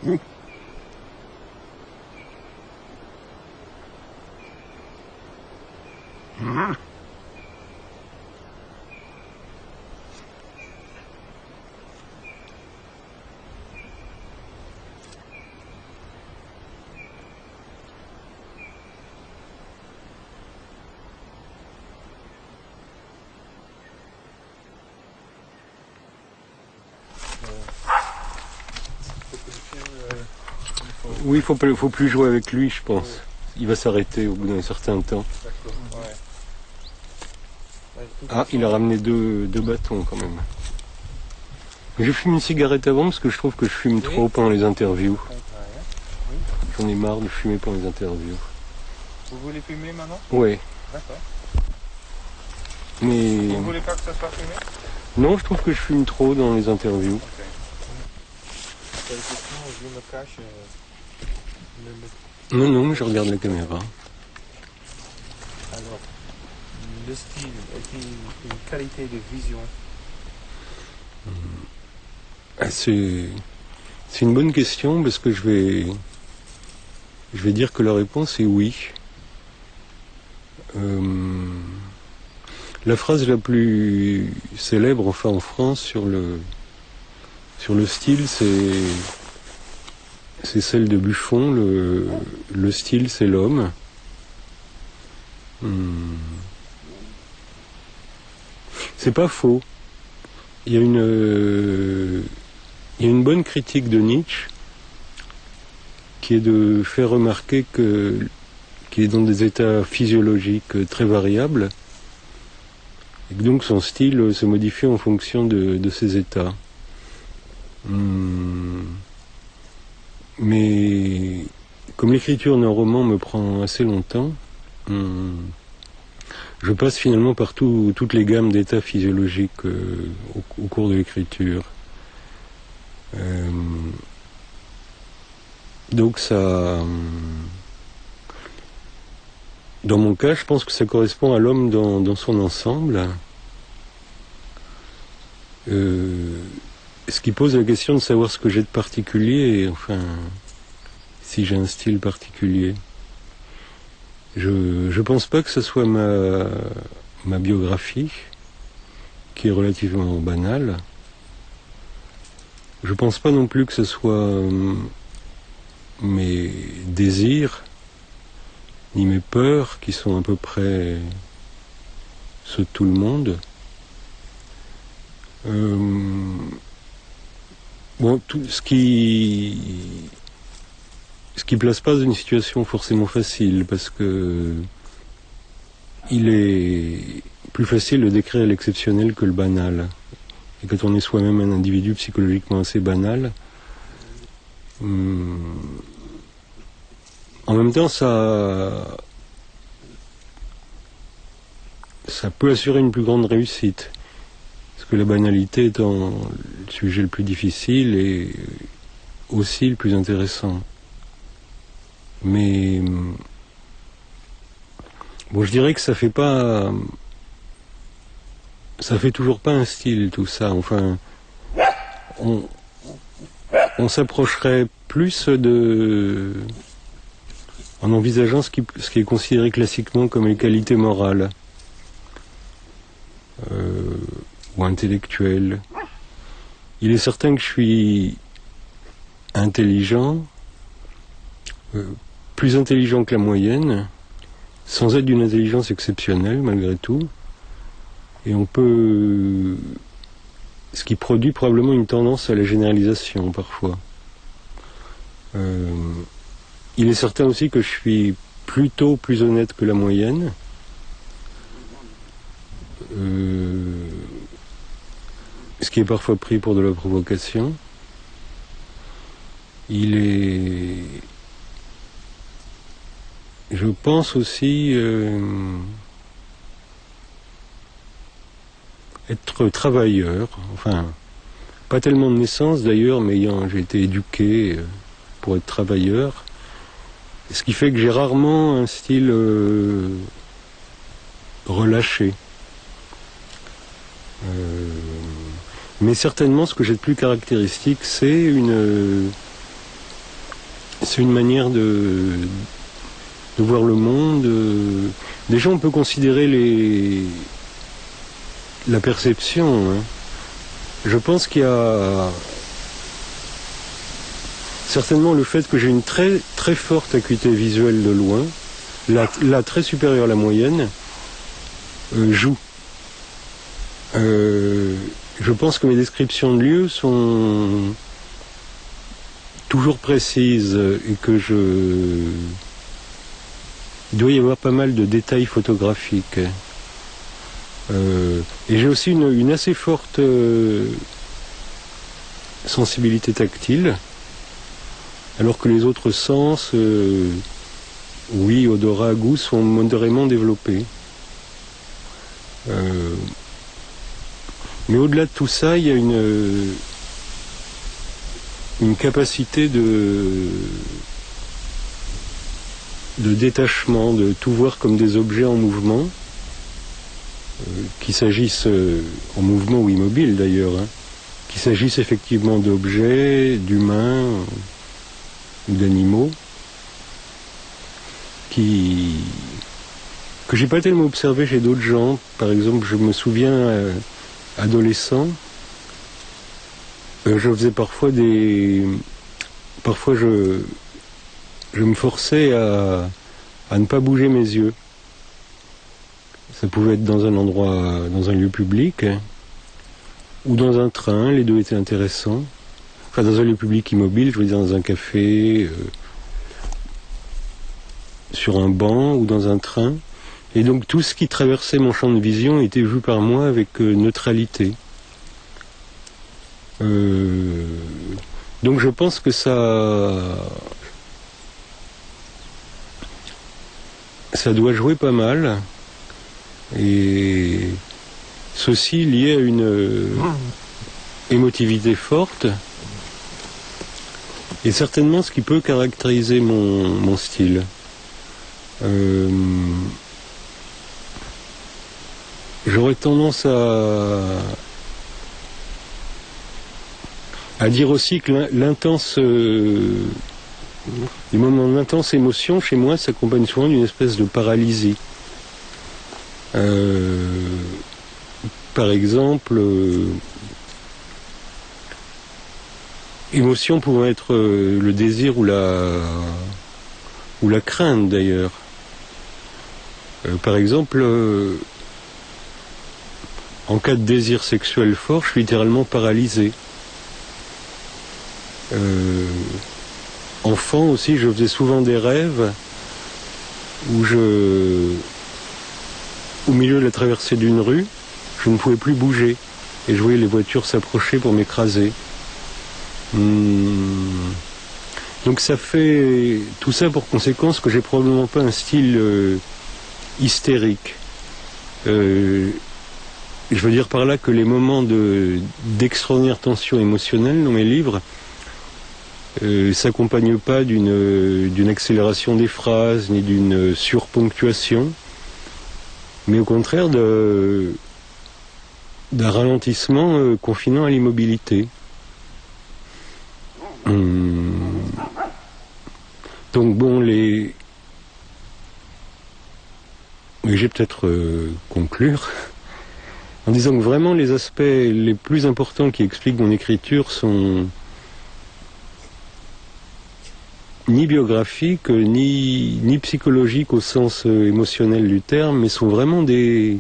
Oui, faut plus jouer avec lui, je pense. Il va s'arrêter au bout d'un certain temps. Ouais. Ah, il a ramené deux bâtons quand même. Je fume une cigarette avant parce que je trouve que je fume trop pendant les interviews. J'en ai marre de fumer pendant les interviews. Vous voulez fumer maintenant? Oui. D'accord. Mais... Vous voulez pas que ça soit fumé? Non, je trouve que je fume trop dans les interviews. Ok. Je me cache. Non, mais je regarde la caméra. Alors, le style est une qualité de vision. C'est une bonne question parce que je vais dire que la réponse est oui. La phrase la plus célèbre, enfin en France, sur le style, c'est celle de Buffon. Le style, c'est l'homme. C'est pas faux. Il y a une bonne critique de Nietzsche qui est de faire remarquer qu'il est dans des états physiologiques très variables et que donc son style se modifie en fonction de ces états. Mais comme l'écriture d'un roman me prend assez longtemps, je passe finalement par toutes les gammes d'états physiologiques au cours de l'écriture. Donc ça... Dans mon cas, je pense que ça correspond à l'homme dans son ensemble. Ce qui pose la question de savoir ce que j'ai de particulier, et enfin, si j'ai un style particulier. Je pense pas que ce soit ma biographie, qui est relativement banale. Je pense pas non plus que ce soit mes désirs, ni mes peurs, qui sont à peu près ceux de tout le monde. Bon, tout ce qui place pas dans une situation forcément facile, parce que il est plus facile de décrire l'exceptionnel que le banal. Et quand on est soi-même un individu psychologiquement assez banal, en même temps, ça peut assurer une plus grande réussite. Parce que la banalité étant le sujet le plus difficile et aussi le plus intéressant. Mais bon, je dirais que ça fait toujours pas un style, tout ça. Enfin, on s'approcherait plus en envisageant ce qui est considéré classiquement comme les qualités morales ou intellectuelles. Il est certain que je suis intelligent, plus intelligent que la moyenne, sans être d'une intelligence exceptionnelle malgré tout, et ce qui produit probablement une tendance à la généralisation parfois. Il est certain aussi que je suis plutôt plus honnête que la moyenne. Ce qui est parfois pris pour de la provocation. Je pense aussi être travailleur, enfin, pas tellement de naissance d'ailleurs, mais j'ai été éduqué pour être travailleur. Ce qui fait que j'ai rarement un style relâché. Mais certainement, ce que j'ai de plus caractéristique, c'est une c'est une manière de voir le monde. Déjà, on peut considérer la perception. Hein. Je pense qu'il y a certainement le fait que j'ai une très, très forte acuité visuelle de loin, là très supérieure à la moyenne, joue. Je pense que mes descriptions de lieux sont toujours précises et que il doit y avoir pas mal de détails photographiques. Et j'ai aussi une assez forte sensibilité tactile, alors que les autres sens, oui, odorat, goût, sont modérément développés. Mais au-delà de tout ça, il y a une capacité de détachement, de tout voir comme des objets en mouvement, qu'il s'agisse en mouvement ou immobile d'ailleurs, hein, qu'il s'agisse effectivement d'objets, d'humains ou d'animaux, que j'ai pas tellement observé chez d'autres gens. Par exemple, je me souviens, adolescent, je faisais parfois je me forçais à ne pas bouger mes yeux. Ça pouvait être dans un endroit, dans un lieu public, hein, ou dans un train, les deux étaient intéressants. Enfin, dans un lieu public immobile, je veux dire dans un café, sur un banc ou dans un train. Et donc tout ce qui traversait mon champ de vision était vu par moi avec neutralité. Donc je pense que ça doit jouer pas mal, et ceci lié à une émotivité forte, et certainement ce qui peut caractériser mon style. J'aurais tendance à dire aussi que les moments d'intense émotion, chez moi, s'accompagnent souvent d'une espèce de paralysie. Par exemple, émotion pouvant être le désir ou la crainte d'ailleurs. Par exemple, en cas de désir sexuel fort, je suis littéralement paralysé. Enfant aussi, je faisais souvent des rêves où au milieu de la traversée d'une rue, je ne pouvais plus bouger et je voyais les voitures s'approcher pour m'écraser. Donc ça fait tout ça pour conséquence que j'ai probablement pas un style hystérique. Je veux dire par là que les moments d'extraordinaire tension émotionnelle dans mes livres s'accompagnent pas d'une accélération des phrases ni d'une surponctuation, mais au contraire d'un ralentissement confinant à l'immobilité. Donc bon, mais j'ai peut-être conclure en disant que vraiment les aspects les plus importants qui expliquent mon écriture sont ni biographiques, ni psychologiques au sens émotionnel du terme, mais sont vraiment des